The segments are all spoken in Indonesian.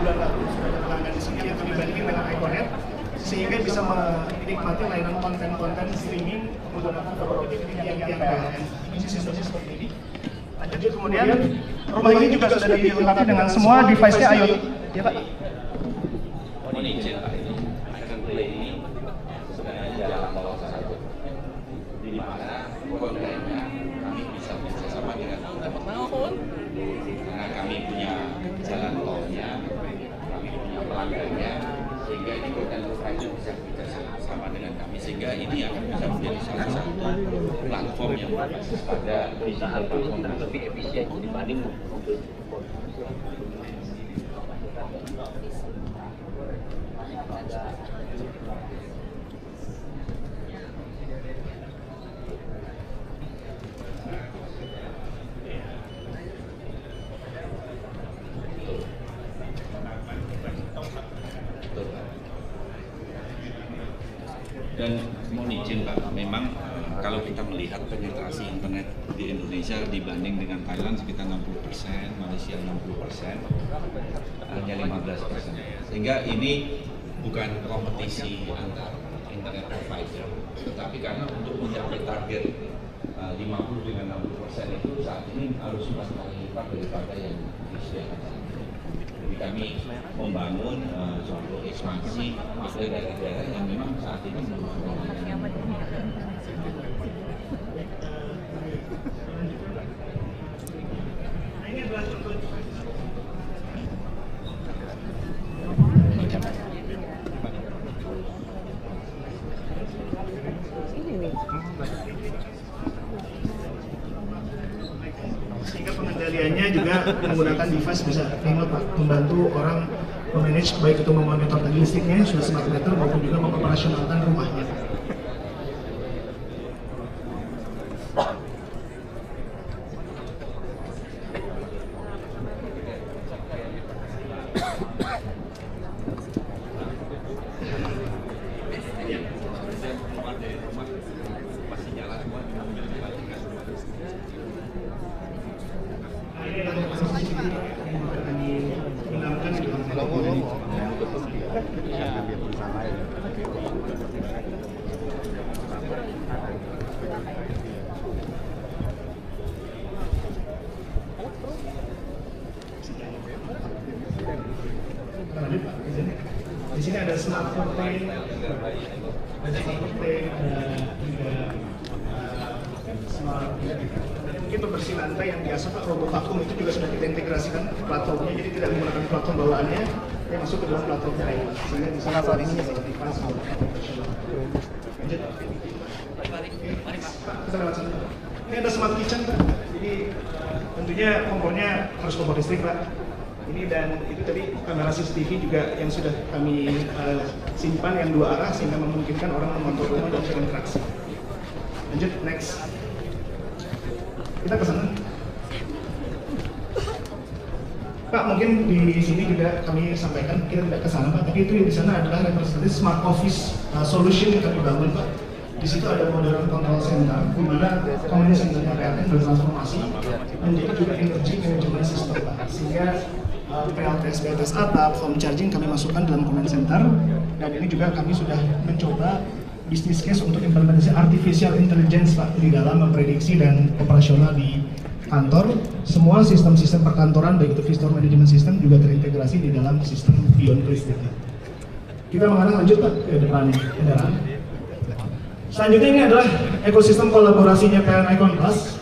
bulan lalu sudah ada pelanggan di sini yang kami bandingin dengan iConnect, sehingga bisa menikmati layanan konten-konten streaming menggunakan yang PLN. Ini sistemnya seperti ini. Lanjut, kemudian rumah ini juga sudah dilengkapi dengan semua device-nya IoT. Ya Pak? Mohon izin Pak, ini icon play ini sebenarnya jalan tol satu, di mana kontennya kami bisa bekerjasama dengan karena kami punya jalan tolnya, kami punya pelanggannya, sehingga ini konten provider bisa bekerjasama dengan kami, sehingga ini akan bisa menjadi salah satu platform yang berbasis pada digital platform dan lebih efisien dibanding dan mohon izin Pak, memang kalau kita melihat penetrasi internet di Indonesia dibanding dengan Thailand sekitar 60%, Malaysia 60%, hanya 15%. Sehingga ini bukan kompetisi antar internet provider, tetapi karena untuk mencapai target 50 dengan 60% itu saat ini harus 4 kali lipat daripada yang disediakan. Jadi kami membangun suatu ekspansi pada daerah-daerah yang memang saat ini Ini adalah contoh. Sehingga pengendaliannya juga menggunakan device bisa remote Pak, membantu orang memanage baik itu memonitor tadi listriknya sudah smart meter maupun juga mengoperasionalkan rumahnya. Di sini ada smart curtain, ada juga smart mungkin pembersih lantai yang biasa Pak, robot vakum itu juga sudah kita integrasikan platformnya, jadi tidak menggunakan platform bawaannya, dia masuk ke dalam platformnya sehingga bisa saat ini seperti pas. Lanjut. Pak, kita lewat sini. Ini ada smart kitchen Pak, jadi tentunya kompornya harus kompor listrik Pak. Ini dan itu tadi kamera CCTV juga yang sudah kami simpan yang 2 arah sehingga memungkinkan orang memantau rumah dan berinteraksi. Lanjut, next. Kita ke sana. Pak, mungkin di sini juga kami sampaikan kita tidak ke sana Pak, tapi itu di sana adalah representatif smart office solution yang kami bangun Pak. Di situ ada modern control center, di mana command centernya PLN bertransformasi menjadi juga energy management system Pak, sehingga PLTS, BLTS atap, home charging kami masukkan dalam command center, dan ini juga kami sudah mencoba bisnis case untuk implementasi artificial intelligence Pak di dalam memprediksi dan operasional di kantor. Semua sistem-sistem perkantoran baik itu visitor management system juga terintegrasi di dalam sistem Beyond Listrik. Kita mengarah lanjut Pak ke depan kendaraan. Selanjutnya ini adalah ekosistem kolaborasinya PLN Icon Plus.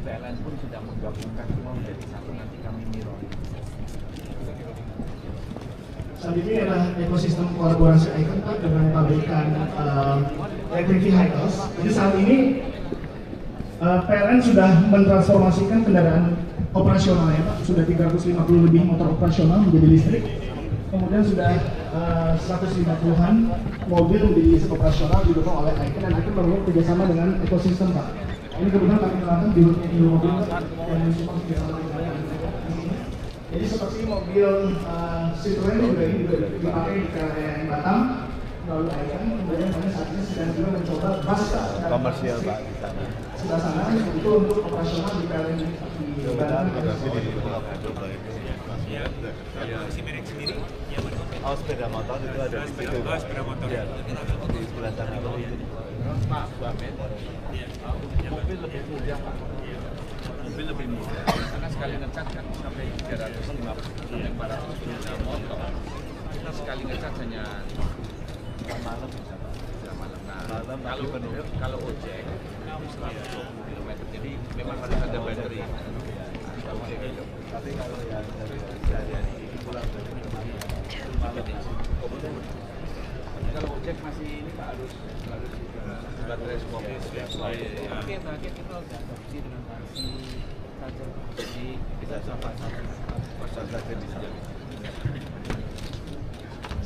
PLN pun sudah menggabungkan semua menjadi satu, nanti kami mirror. Selanjutnya adalah ekosistem kolaborasi Icon Pak dengan pabrikan electric vehicles. Jadi saat ini PLN sudah mentransformasikan kendaraan operasionalnya Pak, sudah 350 lebih motor operasional menjadi listrik. Kemudian sudah 150-an mobil menjadi listrik operasional didukung oleh Icon, dan Icon membangun kerjasama dengan ekosistem Pak. Ini kebetulan kami melakukan di mobil yang sempat bersama dengan Jadi seperti mobil Citroen juga ini juga dipakai di KLN Batam, lalu Icon, kemudian kami saat ini sedang juga mencoba bus komersial Pak di sana. sebelah sana itu untuk operasional di KLN di Batam. Si merek sendiri, ya mana? Oh, sepeda motor itu ada di situ. Oh, sepeda motor. Ya, di sebelah sana. Pak, mobil lebih mudah Pak. Mobil lebih mudah karena sekali ngecat kan sampai 350 sampai 400 km motor. Kita sekali ngecat hanya Malam bisa Pak. malam. Nah, Malam pagi penuh. kalau ojek itu 120 km, jadi memang harus ada bateri. Tapi kalau yang dari ini pulang dari malam. Kalau ojek masih ini Pak harus baterai semua. Oke, target kita udah adopsi dengan taksi, charger taksi, kita sampai saja bisa.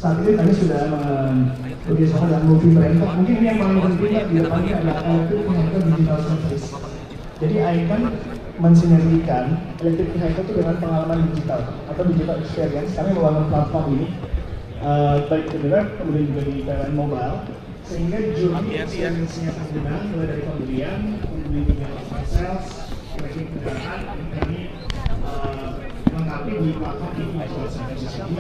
Saat ini kami sudah bekerjasama dengan Movie Brand. Mungkin ini yang paling penting di depannya adalah electric vehicle digital service. Jadi Icon mensinergikan electric vehicle itu dengan pengalaman digital atau digital experience. Kami membangun platform ini baik di web kemudian juga di PLN Mobile, sehingga journey experience-nya pengguna mulai dari pembelian, kemudian juga sales, tracking kendaraan, kami melengkapi di platform ini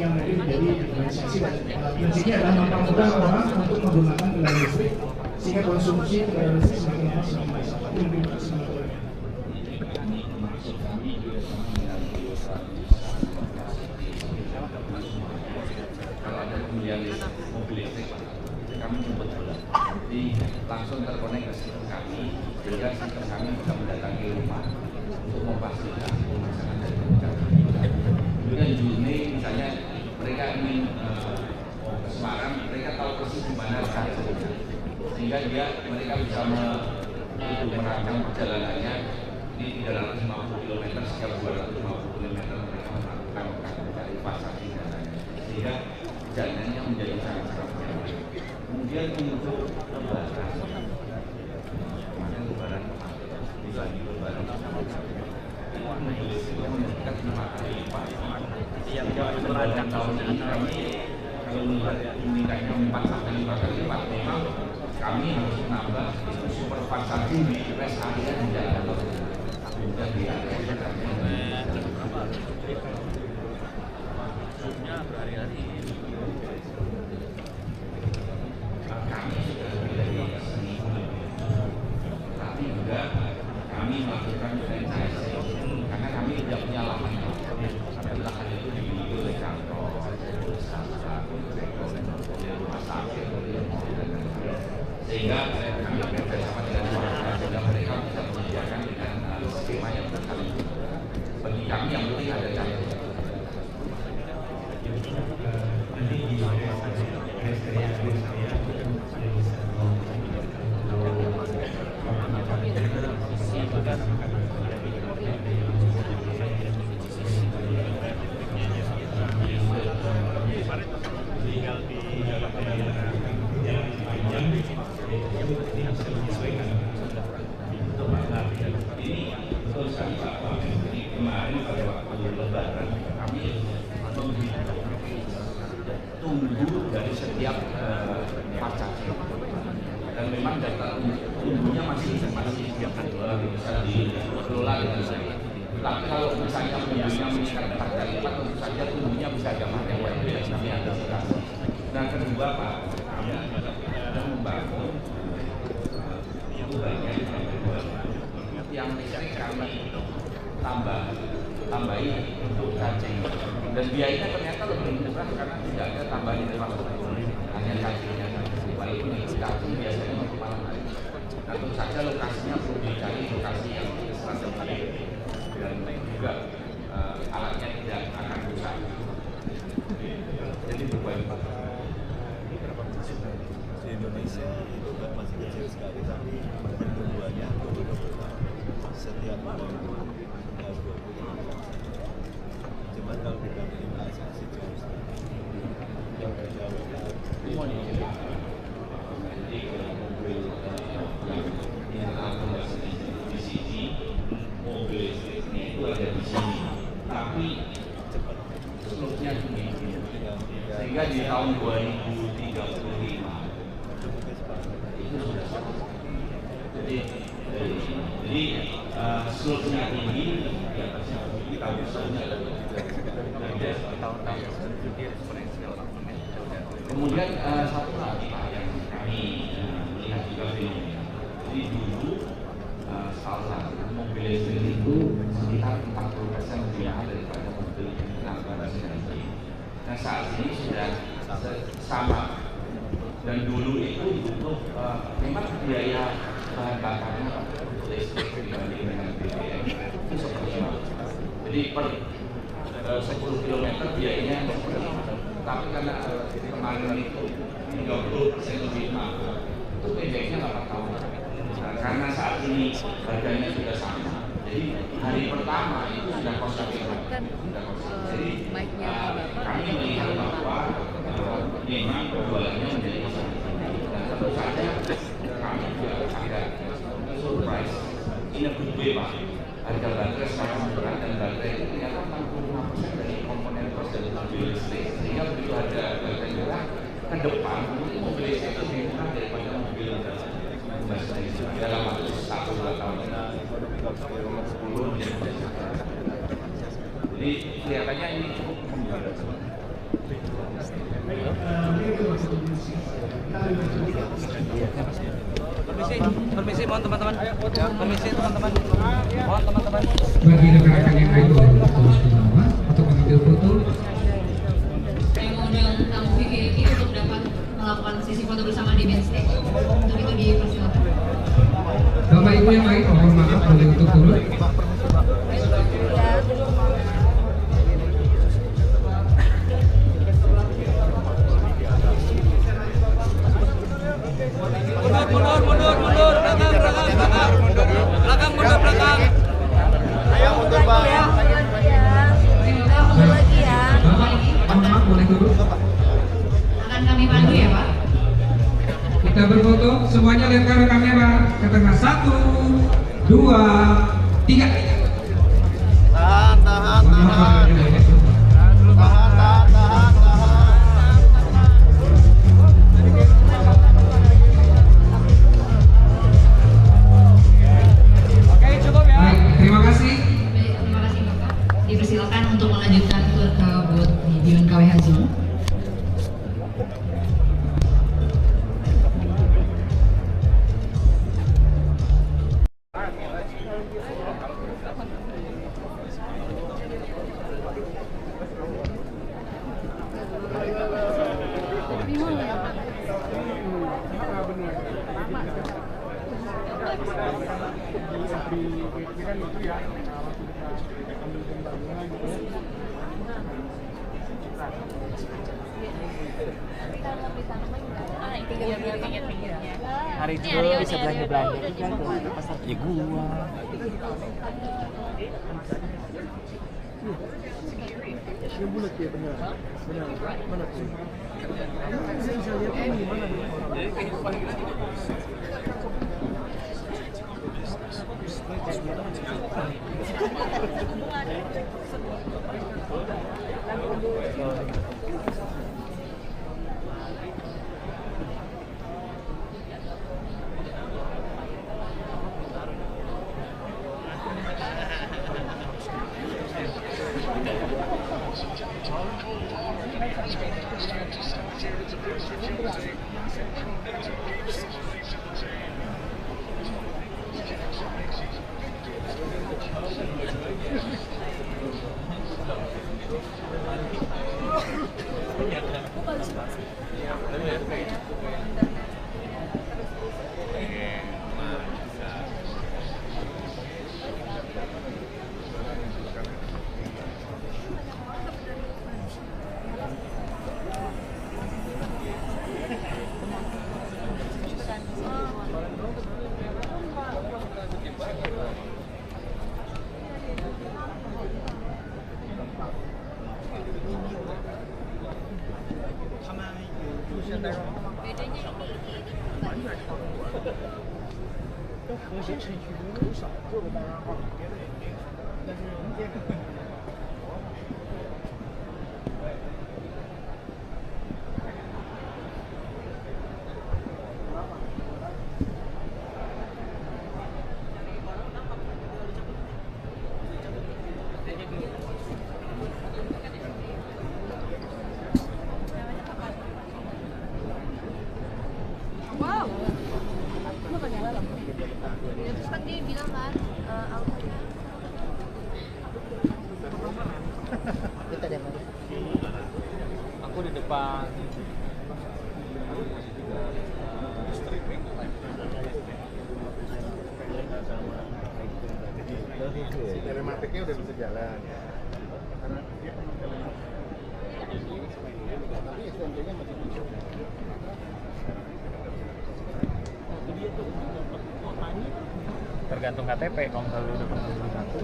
yang mungkin menjadi diferensiasi dan prinsipnya adalah mempermudah orang untuk menggunakan kendaraan listrik sehingga konsumsi kendaraan listrik semakin lama semakin baik. Kalau ada pembelian mobil listrik, kami jemput bola. Jadi langsung terkonek ke sistem kami, sehingga sistem kami bisa mendatangi rumah untuk memastikan pemasangan dari kami. Kemudian Juni misalnya mereka ingin ke Semarang, mereka tahu persis di mana chargernya, sehingga mereka bisa merancang perjalanannya di 350 km setiap 250 km mereka melakukan mencari pasar di jalannya, sehingga jalannya menjadi sangat-sangat nyaman. Kemudian untuk lebaran, kemarin lebaran dibagi lebaran yang meningkat 5 kali lipat. Yang merancang tahun ini kami kalau meningkatnya 4 sampai 5 kali lipat, memang kami harus menambah super fast di rest area di jalan. Kemudian di area berhari-hari. Kami sudah dari sini, tapi juga kami melakukan franchise karena kami tidak punya lahan. Lahan itu dimiliki oleh kantor, rumah sakit, sehingga kami bekerjasama dengan warga sehingga mereka bisa menyediakan dengan skema yang berkali. Bagi kami yang penting ada cara. Kemarin pada waktu lebaran kami tunggu dari setiap pajak dan memang data tunggunya masih bisa dikelola dengan baik. Tapi kalau misalnya mobilnya meningkat 4 kali lipat, tentu saja tunggunya bisa agak panjang. Kami antisipasi. Dan kedua Pak, kami sedang membangun itu bagian yang listrik kami tambahi untuk charging, dan biayanya ternyata lebih murah karena tidak ada tambahan infrastruktur, hanya chargingnya. Walaupun itu charging biasanya untuk malam hari. Nah, tentu saja lokasinya perlu dicari lokasi yang strategis dan juga alatnya tidak akan rusak. Jadi berbagai Di Indonesia itu kan masih kecil sekali, tapi pertumbuhannya setiap tahun cuman kalau kita minimalisasi masih jauh di sini mobil listriknya itu ada di sini, tapi sehingga di tahun 2035 itu sudah satu. Jadi slotnya tinggi di atasnya kita bisa kemudian satu lagi yang kami melihat juga fenomena. Jadi dulu salah satu mobil listrik itu sekitar 40% lebih mahal daripada mobil transportasi lain. Nah saat ini sudah sama. Dan dulu itu untuk memang biaya bahan bakarnya listrik dibanding dengan BBM itu seperti itu. Jadi per 10 km biayanya tapi karena kemarin itu 30% lebih mahal itu paybacknya 8 tahun. Nah, karena saat ini harganya sudah sama, jadi hari pertama itu sudah cost effective. Jadi kami melihat bahwa memang keduanya menjadi sama. Dan tentu saja kami juga agak surprise. Ini good way Pak. Harga baterai sekarang murah dan baterai itu ternyata 65% dari komponen cost dari mobil listrik. Sehingga begitu harga baterai murah ke depan itu mobil listrik itu lebih murah daripada mobil dalam waktu 1-2 tahun. Jadi kelihatannya ini cukup membantu. Permisi, mohon teman-teman. Permisi teman-teman. Mohon teman-teman. Bagi rekan-rekan yang lain boleh terus di bawah untuk mengambil foto. Saya mengundang tamu VIP untuk dapat melakukan sesi foto bersama di main stage. Untuk itu dipersilakan. Bapak Ibu yang lain mohon maaf boleh untuk turun. Akan kami pandu ya Pak. Kita berfoto, semuanya lihat ke arah kamera. Katakan 1, 2, 3. Tahan. Baik, terima kasih. Baik, terima kasih Bapak. Dipersilakan untuk melanjutkan tur ke booth di Beyond KWH Zoom. Hari itu bisa belanja juga ke pasar ya gua. Yang bulat ya benar. Mana tuh? Saya bisa lihat ini mana nih? tadi apa? Aku di depan. Telematiknya udah bisa jalan. Karena dia penuh telematik. Tapi SMP-nya masih bisa. Tergantung KTP, kalau misalnya udah pernah beli satu.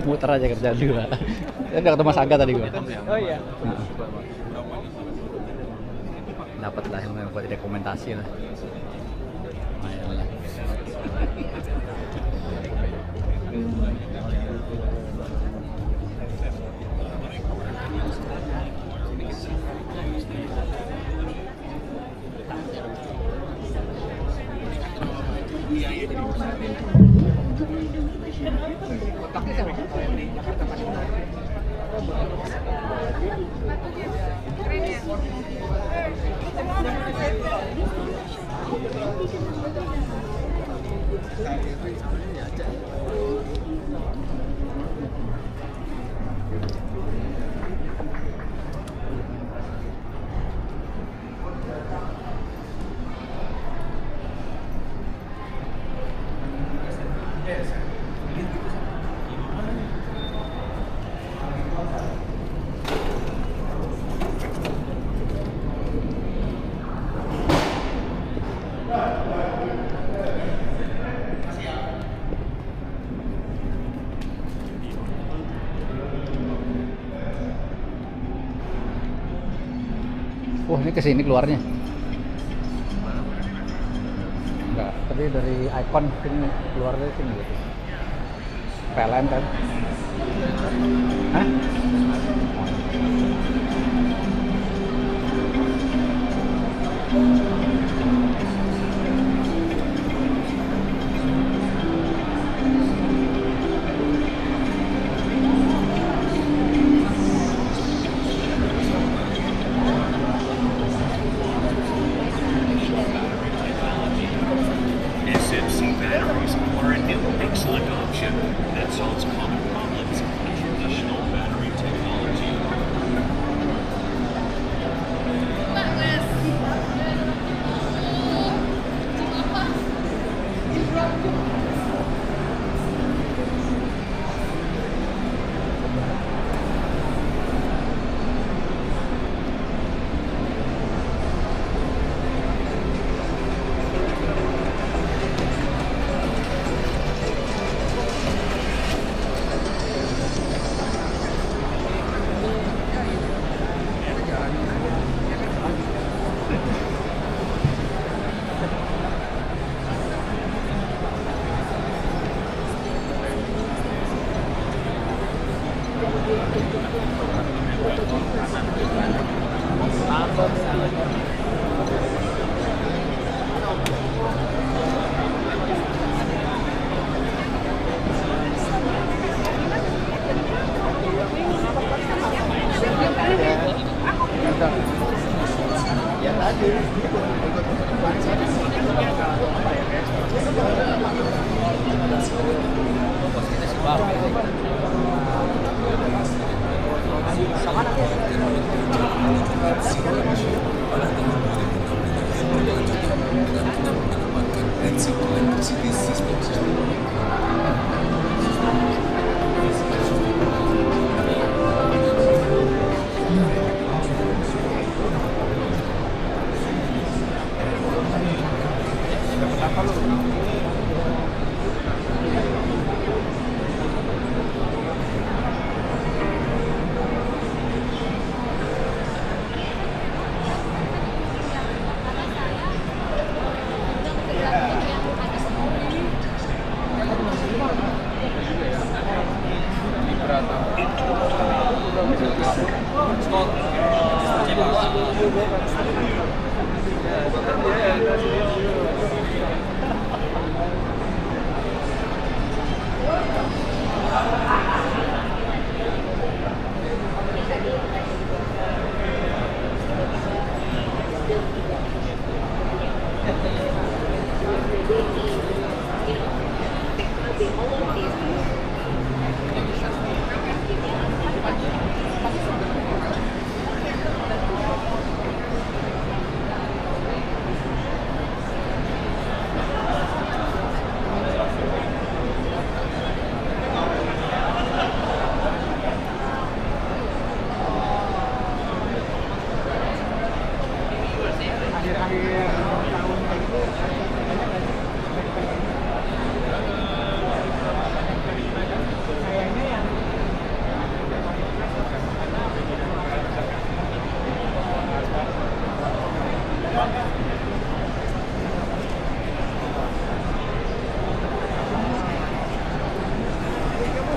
Muter aja kerjaan juga. Udah ketemu Mas Aga tadi gua. Oh iya. Dapat lah yang buat dokumentasi lah. Lumayan lah. Ini kesini keluarnya? Enggak, tapi dari Icon sini keluar dari sini gitu. PLN kan? Hah? SMC batteries are an excellent option that solves common problems in traditional battery technology.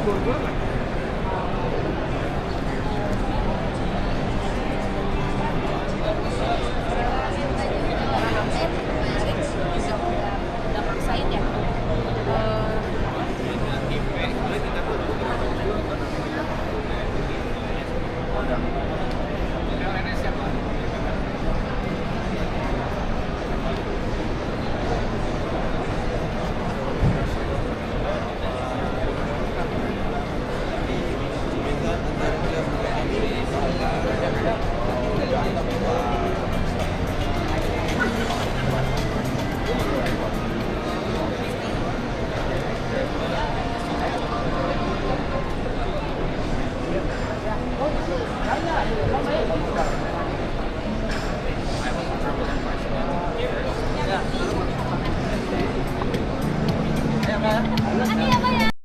Bogor